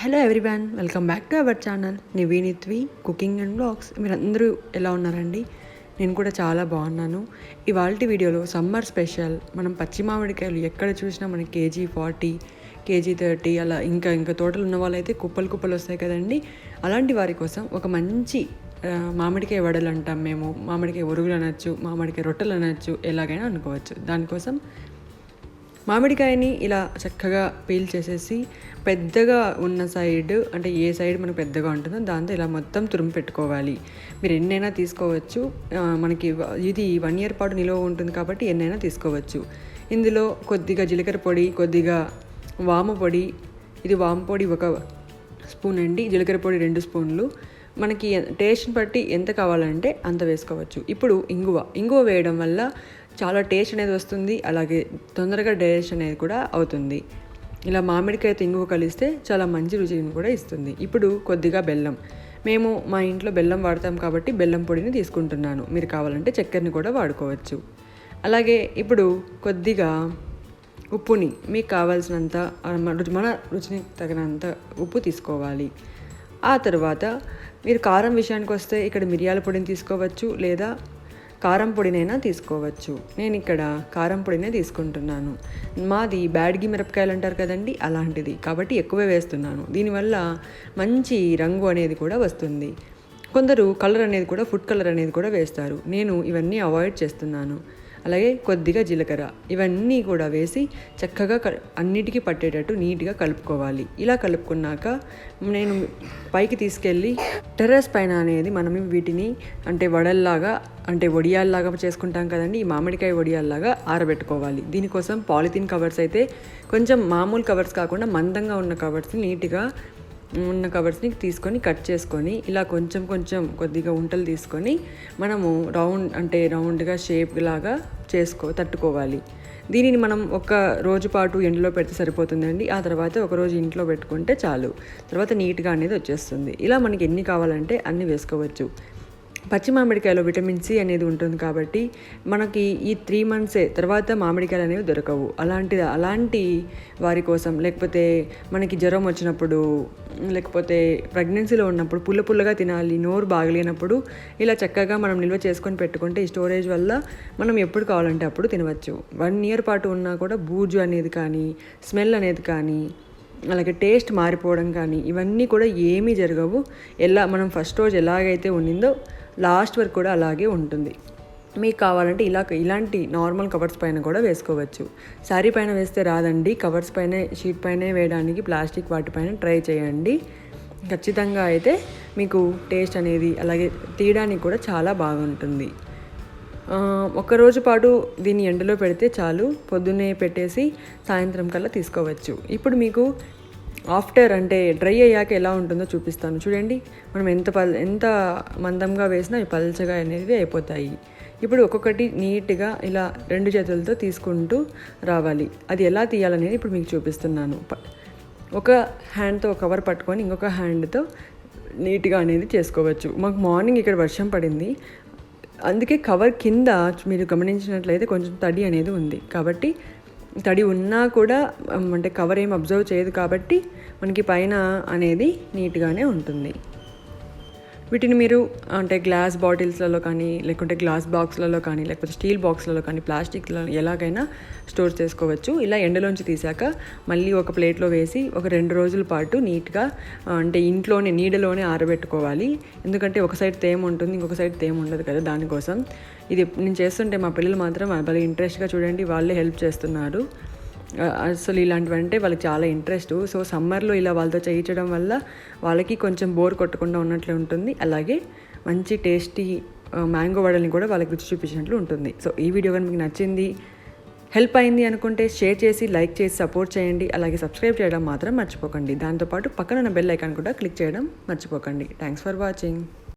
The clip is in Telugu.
Hello everyone, welcome back to our channel నివీనిత్వి కుకింగ్ అండ్ బ్లాగ్స్. మీరందరూ ఎలా ఉన్నారండి? నేను కూడా చాలా బాగున్నాను. ఇవాళ వీడియోలో సమ్మర్ స్పెషల్ మనం పచ్చి మామిడికాయలు ఎక్కడ చూసినా మనకి కేజీ 40, కేజీ 30 అలా ఇంకా తోటలు ఉన్న వాళ్ళైతే కుప్పలు వస్తాయి కదండి. అలాంటి వారి కోసం ఒక మంచి మామిడికాయ వడలు అంటాం మేము, మామిడికాయ ఒరుగులు అనొచ్చు, మామిడికాయ రొట్టెలు అనొచ్చు, ఎలాగైనా అనుకోవచ్చు. దానికోసం మామిడికాయని ఇలా చక్కగా పీల్ చేసేసి పెద్దగా ఉన్న సైడ్, అంటే ఏ సైడ్ మనకు పెద్దగా ఉంటుందో దాంతో ఇలా మొత్తం తురుము పెట్టుకోవాలి. మీరు ఎన్నైనా తీసుకోవచ్చు. మనకి ఇది 1 year పాటు నిలువ ఉంటుంది కాబట్టి ఎన్నైనా తీసుకోవచ్చు. ఇందులో కొద్దిగా జీలకర్ర పొడి, కొద్దిగా వాము పొడి, ఇది వాము పొడి 1 స్పూన్ అండి, జీలకర్ర పొడి 2 స్పూన్లు. మనకి టేస్ట్ని బట్టి ఎంత కావాలంటే అంత వేసుకోవచ్చు. ఇప్పుడు ఇంగువ వేయడం వల్ల చాలా టేస్ట్ అనేది వస్తుంది, అలాగే తొందరగా డైజెషన్ అనేది కూడా అవుతుంది. ఇలా మామిడికాయతో ఇంగువ కలిస్తే చాలా మంచి రుచిని కూడా ఇస్తుంది. ఇప్పుడు కొద్దిగా బెల్లం, మేము మా ఇంట్లో బెల్లం వాడతాం కాబట్టి బెల్లం పొడిని తీసుకుంటున్నాను. మీరు కావాలంటే చక్కెరని కూడా వాడుకోవచ్చు. అలాగే ఇప్పుడు కొద్దిగా ఉప్పుని మీకు కావాల్సినంత, మన రుచిని తగినంత ఉప్పు తీసుకోవాలి. ఆ తర్వాత మీరు కారం విషయానికి వస్తే ఇక్కడ మిరియాల పొడిని తీసుకోవచ్చు, లేదా కారం పొడినైనా తీసుకోవచ్చు. నేను ఇక్కడ కారం పొడినే తీసుకుంటున్నాను. మాది బ్యాడ్గి మిరపకాయలు అంటారు కదండి, అలాంటిది కాబట్టి ఎక్కువే వేస్తున్నాను. దీనివల్ల మంచి రంగు అనేది కూడా వస్తుంది. కొందరు కలర్ అనేది కూడా, ఫుడ్ కలర్ అనేది కూడా వేస్తారు. నేను ఇవన్నీ అవాయిడ్ చేస్తున్నాను. అలాగే కొద్దిగా జీలకర్ర, ఇవన్నీ కూడా వేసి చక్కగా అన్నిటికీ పట్టేటట్టు నీట్గా కలుపుకోవాలి. ఇలా కలుపుకున్నాక నేను పైకి తీసుకెళ్ళి టెర్రస్ పైన అనేది మనం వీటిని అంటే వడల్లాగా, అంటే వడియాల్లాగా చేసుకుంటాం కదండి, ఈ మామిడికాయ వడియాల్లాగా ఆరబెట్టుకోవాలి. దీనికోసం పాలిథిన్ కవర్స్ అయితే కొంచెం మామూలు కవర్స్ కాకుండా మందంగా ఉన్న కవర్స్ని తీసుకొని కట్ చేసుకొని ఇలా కొంచెం కొద్దిగా ఉంటలు తీసుకొని మనము రౌండ్గా షేప్ లాగా తట్టుకోవాలి. దీనిని మనం 1 రోజు పాటు ఎండలో పెడితే సరిపోతుందండి. ఆ తర్వాత 1 రోజు ఇంట్లో పెట్టుకుంటే చాలు, తర్వాత నీట్గా అనేది వచ్చేస్తుంది. ఇలా మనకి ఎన్ని కావాలంటే అన్ని వేసుకోవచ్చు. పచ్చి మామిడికాయలో విటమిన్ సి అనేది ఉంటుంది కాబట్టి మనకి ఈ 3 monthsే తర్వాత మామిడికాయలు అనేవి దొరకవు. అలాంటి వారి కోసం, లేకపోతే మనకి జ్వరం వచ్చినప్పుడు, లేకపోతే ప్రెగ్నెన్సీలో ఉన్నప్పుడు పుల్లగా తినాలి, నోరు బాగలేనప్పుడు ఇలా చక్కగా మనం నిల్వ చేసుకొని పెట్టుకుంటే ఈ స్టోరేజ్ వల్ల మనం ఎప్పుడు కావాలంటే అప్పుడు తినవచ్చు. 1 year పాటు ఉన్నా కూడా బూజు అనేది కానీ, స్మెల్ అనేది కానీ, అలాగే టేస్ట్ మారిపోవడం కానీ ఇవన్నీ కూడా ఏమీ జరగవు. మనం ఫస్ట్ రోజు ఎలాగైతే ఉండిందో లాస్ట్ వరకు కూడా అలాగే ఉంటుంది. మీకు కావాలంటే ఇలాంటి నార్మల్ కవర్స్ పైన కూడా వేసుకోవచ్చు. శారీ పైన వేస్తే రాదండి, కవర్స్ పైన, షీట్ పైనే వేయడానికి ప్లాస్టిక్ వాటిపైన ట్రై చేయండి. ఖచ్చితంగా అయితే మీకు టేస్ట్ అనేది, అలాగే తీయడానికి కూడా చాలా బాగుంటుంది. 1 రోజు పాటు దీన్ని ఎండలో పెడితే చాలు, పొద్దున్నే పెట్టేసి సాయంత్రం కల్లా తీసుకోవచ్చు. ఇప్పుడు మీకు ఆఫ్టర్ అంటే డ్రై అయ్యాక ఎలా ఉంటుందో చూపిస్తాను. చూడండి, మనం ఎంత మందంగా వేసినా అవి పల్చగా అనేవి అయిపోతాయి. ఇప్పుడు ఒక్కొక్కటి నీట్గా ఇలా 2 చేతులతో తీసుకుంటూ రావాలి. అది ఎలా తీయాలనేది ఇప్పుడు మీకు చూపిస్తున్నాను. ఒక హ్యాండ్తో కవర్ పట్టుకొని ఇంకొక హ్యాండ్తో నీట్గా అనేది చేసుకోవచ్చు. మాకు మార్నింగ్ ఇక్కడ వర్షం పడింది, అందుకే కవర్ కింద మీరు గమనించినట్లయితే కొంచెం తడి అనేది ఉంది. కాబట్టి తడి ఉన్నా కూడా అంటే కవర్ ఏం అబ్జర్వ్ చేయదు కాబట్టి మనకి పైన అనేది నీట్గానే ఉంటుంది. వీటిని మీరు అంటే గ్లాస్ బాటిల్స్లలో కానీ, లేకుంటే గ్లాస్ బాక్స్లలో కానీ, లేకపోతే స్టీల్ బాక్స్లలో కానీ, ప్లాస్టిక్లో ఎలాగైనా స్టోర్ చేసుకోవచ్చు. ఇలా ఎండలోంచి తీసాక మళ్ళీ ఒక ప్లేట్లో వేసి 2 రోజుల పాటు నీట్గా అంటే ఇంట్లోనే నీడలోనే ఆరబెట్టుకోవాలి. ఎందుకంటే ఒక సైడ్ తేమ ఉంటుంది, ఇంకొక సైడ్ తేమ ఉండదు కదా, దానికోసం. ఇది నేను చేస్తుంటే మా పిల్లలు మాత్రం భలే ఇంట్రెస్ట్గా చూడండి, వాళ్ళే హెల్ప్ చేస్తున్నారు. అసలు ఇలాంటివంటే వాళ్ళకి చాలా ఇంట్రెస్ట్. సో సమ్మర్లో ఇలా వాళ్ళతో చేయించడం వల్ల వాళ్ళకి కొంచెం బోర్ కొట్టకుండా ఉన్నట్లు ఉంటుంది. అలాగే మంచి టేస్టీ మ్యాంగో వడల్ని కూడా వాళ్ళకి రుచి చూపించినట్లు ఉంటుంది. సో ఈ వీడియో కానీ మీకు నచ్చింది, హెల్ప్ అయింది అనుకుంటే షేర్ చేసి, లైక్ చేసి సపోర్ట్ చేయండి. అలాగే సబ్స్క్రైబ్ చేయడం మాత్రం మర్చిపోకండి. దాంతోపాటు పక్కన ఉన్న బెల్ ఐకాన్ కూడా క్లిక్ చేయడం మర్చిపోకండి. Thanks for watching.